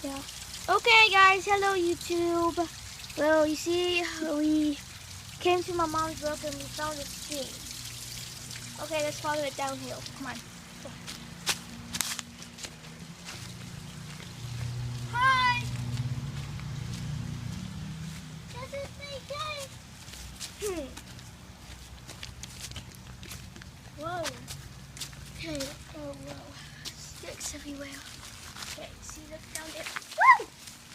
Yeah. Okay, guys. Hello, YouTube. Well, you see, we came to my mom's work and we found a stream. Okay, let's follow it downhill. Come on. Go. Hi. This is me, Jay. Whoa. Okay. Oh, whoa. Sticks everywhere. Okay, see, look down there. Woo!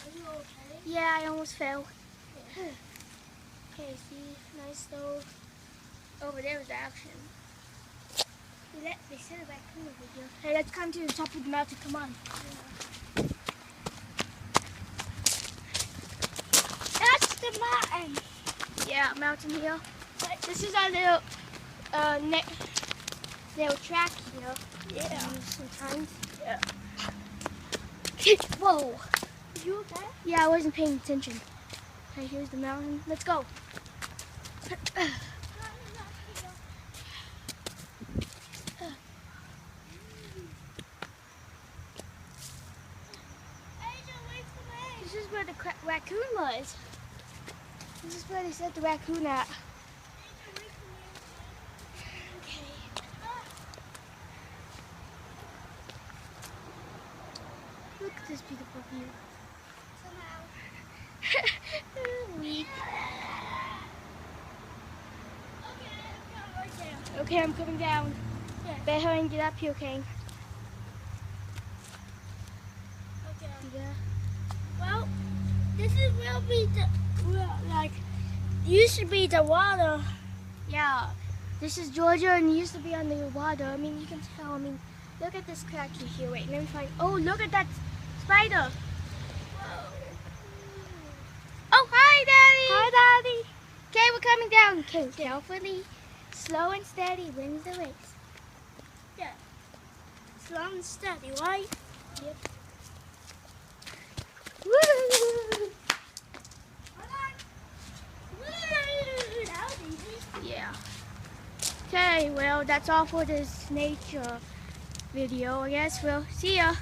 Are you okay? Yeah, I almost fell. Yeah. Okay, see, nice stove. Over there was action. They said a raccoon over here. Hey, let's come to the top of the mountain. Come on. Yeah. That's the mountain. Yeah, mountain here. But this is our little little track here. Yeah. Sometimes. Yeah. Whoa. Are you okay? Yeah, I wasn't paying attention. Okay, here's the mountain. Let's go. This is where the raccoon was. This is where they set the raccoon at. Okay. Look at this beautiful view. Weak. Okay, I'm coming down. Yeah. Better hurry and get up here, Kane. Okay. Yeah. Well, this is will be the used to be the water. Yeah. This is Georgia and used to be on the water. I mean, you can tell. I mean, look at this crack here. Wait, let me find. Oh, look at that spider. Oh, hi, Daddy. Hi, Daddy. Okay, we're coming down. Okay, carefully, slow and steady wins the race. Yeah. Slow and steady, right? Yep. Woo! Yeah. Okay, well, that's all for this nature video, I guess. We'll see ya.